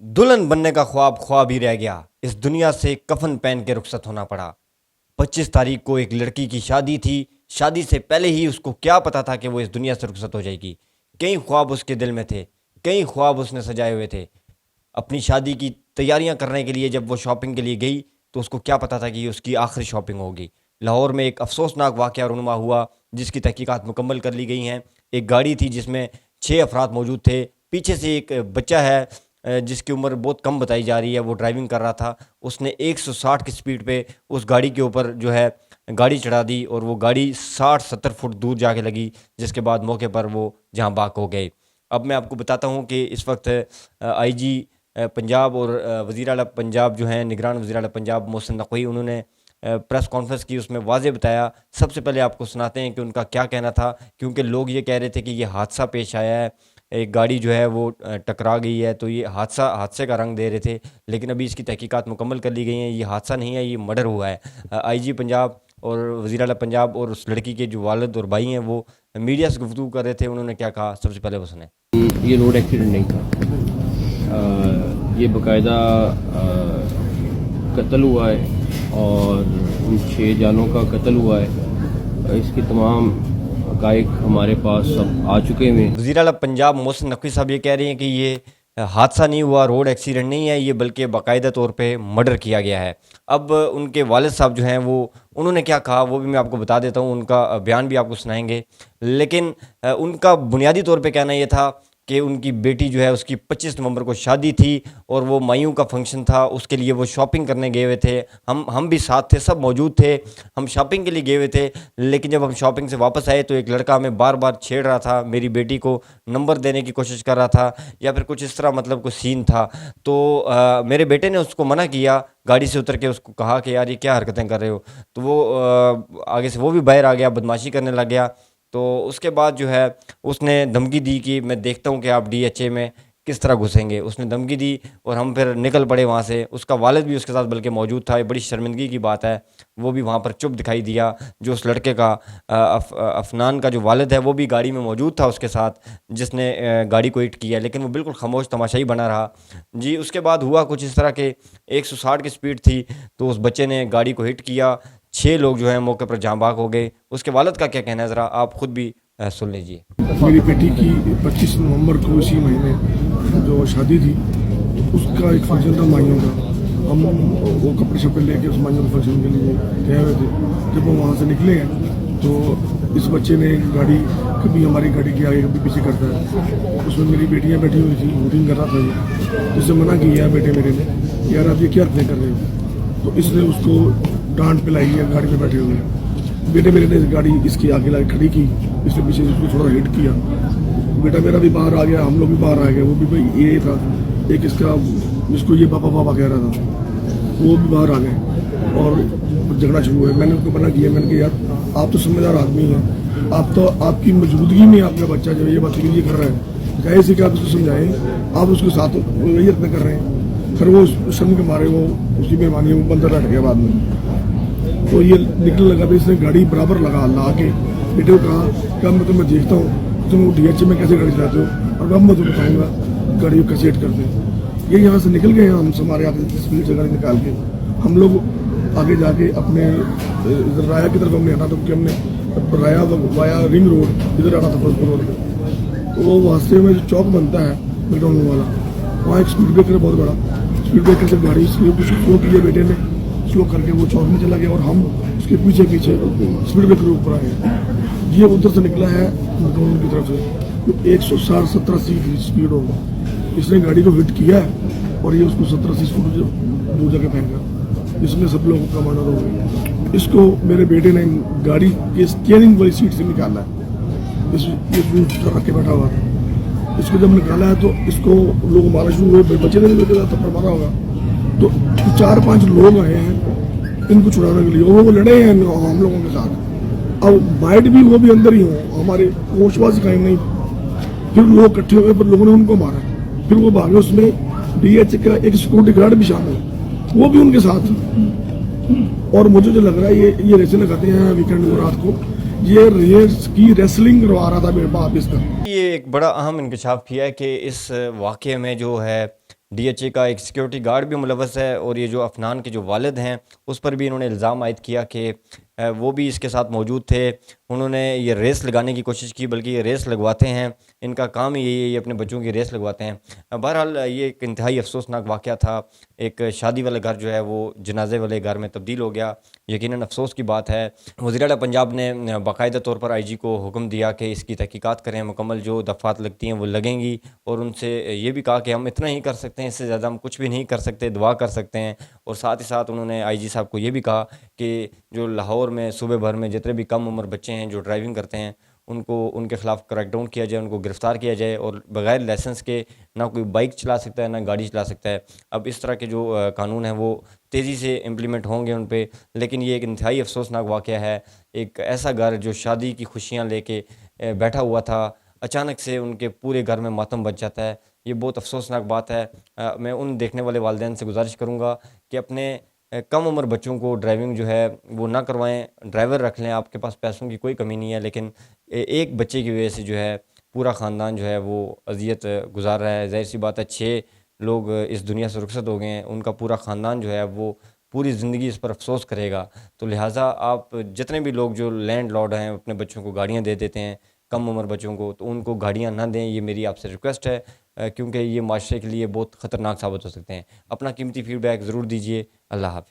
दुल्हन बनने का ख्वाब ख्वाब ही रह गया। इस दुनिया से कफन पहन के रुखसत होना पड़ा। 25 तारीख को एक लड़की की शादी थी। शादी से पहले ही उसको क्या पता था कि वो इस दुनिया से रुखसत हो जाएगी। कई ख्वाब उसके दिल में थे, कई ख्वाब उसने सजाए हुए थे। अपनी शादी की तैयारियां करने के लिए जब वो शॉपिंग के लिए गई तो उसको क्या पता था कि ये उसकी आखिरी शॉपिंग होगी। लाहौर में एक अफसोसनाक वाक़या रुनुमा हुआ जिसकी तहकीकात मुकम्मल कर ली गई हैं। एक गाड़ी थी जिसमें 6 अफराद मौजूद थे। पीछे से एक बच्चा है जिसकी उम्र बहुत कम बताई जा रही है, वो ड्राइविंग कर रहा था। उसने 160 की स्पीड पे उस गाड़ी के ऊपर जो है गाड़ी चढ़ा दी और वो गाड़ी 60-70 फुट दूर जाके लगी, जिसके बाद मौके पर वो जहाँ बाग हो गए। अब मैं आपको बताता हूँ कि इस वक्त आईजी पंजाब और वज़ीर आला पंजाब जो हैं, निगरान वज़ीर आला पंजाब मोहसिन नकवी, उन्होंने प्रेस कॉन्फ्रेंस की, उसमें वाज़े बताया। सबसे पहले आपको सुनाते हैं कि उनका क्या कहना था, क्योंकि लोग ये कह रहे थे कि ये हादसा पेश आया है, एक गाड़ी जो है वो टकरा गई है, तो ये हादसे का रंग दे रहे थे। लेकिन अभी इसकी तहकीकात मुकम्मल कर ली गई हैं। ये हादसा नहीं है, ये मर्डर हुआ है। आईजी पंजाब और वज़ीर आला पंजाब और उस लड़की के जो वालिद और भाई हैं वो मीडिया से गुफ्तगू कर रहे थे। उन्होंने क्या कहा, सबसे पहले वो सुने। ये रोड एक्सीडेंट नहीं था। ये बाकायदा कत्ल हुआ है और उन 6 जानों का कत्ल हुआ है। इसकी तमाम हक़ाइक़ हमारे पास सब आ चुके हैं। वज़ीर आला पंजाब मोहसिन नकवी साहब ये कह रहे हैं कि ये हादसा नहीं हुआ, रोड एक्सीडेंट नहीं है ये, बल्कि बाकायदा तौर पे मर्डर किया गया है। अब उनके वालिद साहब जो हैं वो उन्होंने क्या कहा वो भी मैं आपको बता देता हूँ, उनका बयान भी आपको सुनाएंगे। लेकिन उनका बुनियादी तौर पे कहना ये था कि उनकी बेटी जो है उसकी 25 नवंबर को शादी थी और वो मायूं का फंक्शन था, उसके लिए वो शॉपिंग करने गए हुए थे। हम भी साथ थे, सब मौजूद थे, हम शॉपिंग के लिए गए हुए थे। लेकिन जब हम शॉपिंग से वापस आए तो एक लड़का हमें बार बार छेड़ रहा था, मेरी बेटी को नंबर देने की कोशिश कर रहा था या फिर कुछ इस तरह, मतलब कुछ सीन था। तो मेरे बेटे ने उसको मना किया, गाड़ी से उतर के उसको कहा कि यार ये क्या हरकतें कर रहे हो। तो वो आगे से वो भी बाहर आ गया, बदमाशी करने लग गया। तो उसके बाद जो है उसने धमकी दी कि मैं देखता हूँ कि आप डीएचए में किस तरह घुसेंगे। उसने धमकी दी और हम फिर निकल पड़े वहाँ से। उसका वालिद भी उसके साथ बल्कि मौजूद था। ये बड़ी शर्मिंदगी की बात है, वो भी वहाँ पर चुप दिखाई दिया। जो उस लड़के का अफनान का जो वालिद है वो भी गाड़ी में मौजूद था उसके साथ, जिसने गाड़ी को हिट किया, लेकिन वो बिल्कुल खामोश तमाशाई बना रहा। जी, उसके बाद हुआ कुछ इस तरह के 160 की स्पीड थी तो उस बच्चे ने गाड़ी को हिट किया। 6 लोग जो हैं मौके पर जाँ बाग हो गए। उसके वालिद का क्या कहना है ज़रा आप खुद भी सुन लीजिए। मेरी बेटी की 25 नवंबर को इसी महीने जो शादी थी तो उसका एक फंक्शन था माइयों का। हम वो कपड़े शपड़े लेके उस माइयों के फंक्शन के लिए गए हुए थे। जब हम वहाँ से निकले हैं तो इस बच्चे ने गाड़ी कभी हमारी गाड़ी के आगे कभी पीछे करता है। उसमें मेरी बेटियाँ बैठी हुई थी, वोटिंग कर रहा था ये, जिससे मना किया बेटे मेरे ने, यार आप ये क्या हरकतें कर रहे हो। तो इसने उसको डांट पिलाई है गाड़ी में बैठे हुए। बेटे मेरे ने गाड़ी इसकी आगे ला खड़ी की, इसने पीछे उसको थोड़ा हिट किया। बेटा मेरा भी बाहर आ गया, हम लोग भी बाहर आ गए। वो भी भाई ये था, एक इसका जिसको ये पापा पापा कह रहा था, वो भी बाहर आ गए और झगड़ा शुरू हुआ। मैंने उसको मना किया, मैंने कहा यार आप तो समझदार आदमी हैं, आप तो आपकी मौजूदगी में आपका बच्चा जो ये बदतमीजी कर रहा है, कैसे कि आप उसको समझाएं, आप उसके साथ वही इतना कर रहे हैं। फिर वो शर्म के मारे वो उसकी मेहरबानी वो बंदर बैठ गया बाद में। तो ये निकलने लगा तो इसने गाड़ी बराबर ला के बेटे को कहा कि मैं तुम्हें देखता हूँ तुम डीएचए में कैसे गाड़ी चलाते हो और अब मैं तुम्हें बताऊँगा गाड़ी को कैसे हिट करते हैं। ये यहाँ से निकल गए हम, हमारे आगे स्पीड से गाड़ी निकाल के हम लोग आगे जाके अपने राया की तरफ हमने आना था, क्योंकि हमने राया वाया रिंग रोड इधर आना था फिरोजपुर रोड पर। तो वो वास्ते में जो चौक बनता है मैकडॉनल्ड वाला, वहाँ एक स्पीड ब्रेकर है बहुत बड़ा। स्पीड ब्रेकर से गाड़ी स्लो की बेटे ने, स्लो करके वो चौक में चला गया और हम उसके पीछे पीछे स्पीड ब्रेकर ऊपर आए। ये उधर से निकला है मैकडॉनल्ड की तरफ से, 160-170 की स्पीड होगा। इसने गाड़ी को हिट किया है और ये उसको 70-80 फुट दूर जगह फेंका, इसमें सब लोगों का मर्डर हो गया। इसको मेरे बेटे ने गाड़ी के स्टीयरिंग वाली सीट से निकाला है। ये रख के बैठा हुआ था। इसको जब निकाला है तो इसको लोग मारा शुरू हुए, बच्चे ने भी थप्पड़ मारा होगा। तो 4-5 लोग आए हैं इनको छुड़ाने के लिए, वो लड़े हैं हम लोगों के साथ। अब बाइट भी वो भी अंदर ही हो, हमारे होशबाजी कायम नहीं। फिर लोग इकट्ठे हुए, पर लोगों ने उनको मारा, फिर वो भागे। उसमें डीएचए का एक सिक्योरिटी गार्ड भी शामिल, वो भी उनके साथ। और मुझे जो लग रहा है ये रेसें लगाते हैं वीकेंड को, रात को ये रेस की रेसलिंग करवा रहा था मेरे बाप इसका। ये एक बड़ा अहम इंकशाफ किया है कि इस वाक़े में जो है डीएचए का एक सिक्योरिटी गार्ड भी मुलव्वस है, और ये जो अफनान के जो वालिद हैं उस पर भी इन्होंने इल्ज़ाम आयद किया कि वो भी इसके साथ मौजूद थे। उन्होंने ये रेस लगाने की कोशिश की, बल्कि ये रेस लगवाते हैं, इनका काम ही यही है, ये अपने बच्चों की रेस लगवाते हैं। बहरहाल ये एक इंतहाई अफसोसनाक वाक़या था। एक शादी वाला घर जो है वो जनाजे वाले घर में तब्दील हो गया। यकीनन अफसोस की बात है। वज़ीर आला पंजाब ने बाकायदा तौर पर आईजी को हुक्म दिया कि इसकी तहकीकात करें, मुकम्मल जो दफ़ात लगती हैं वो लगेंगी, और उनसे ये भी कहा कि हम इतना ही कर सकते हैं, इससे ज़्यादा हम कुछ भी नहीं कर सकते, दुआ कर सकते हैं। और साथ ही साथ उन्होंने आईजी साहब को ये भी कहा कि जो लाहौर में सूबे भर में जितने भी कम उम्र बच्चे हैं जो ड्राइविंग करते हैं, उनको उनके ख़िलाफ़ क्रैकडाउन किया जाए, उनको गिरफ़्तार किया जाए, और बग़ैर लाइसेंस के ना कोई बाइक चला सकता है ना गाड़ी चला सकता है। अब इस तरह के जो कानून हैं वो तेज़ी से इम्प्लीमेंट होंगे उन पे। लेकिन ये एक इंतहाई अफसोसनाक वाक़या है। एक ऐसा घर जो शादी की खुशियाँ लेके बैठा हुआ था, अचानक से उनके पूरे घर में मातम बच जाता है। ये बहुत अफसोसनाक बात है। मैं उन देखने वाले वालिदैन से गुज़ारिश करूँगा कि अपने कम उम्र बच्चों को ड्राइविंग जो है वो ना करवाएं, ड्राइवर रख लें। आपके पास पैसों की कोई कमी नहीं है, लेकिन एक बच्चे की वजह से जो है पूरा ख़ानदान जो है वो अज़ियत गुज़ार रहा है। ज़ाहिर सी बात है, 6 लोग इस दुनिया से रुखसत हो गए हैं, उनका पूरा ख़ानदान जो है वो पूरी ज़िंदगी इस पर अफसोस करेगा। तो लिहाजा आप जितने भी लोग जो लैंडलॉर्ड हैं अपने बच्चों को गाड़ियाँ दे देते हैं, कम उम्र बच्चों को, तो उनको गाड़ियाँ ना दें, ये मेरी आपसे रिक्वेस्ट है, क्योंकि ये माशरे के लिए बहुत ख़तरनाक साबित हो सकते हैं। अपना कीमती फ़ीडबैक ज़रूर दीजिए। अल्लाह हाफ़िज़।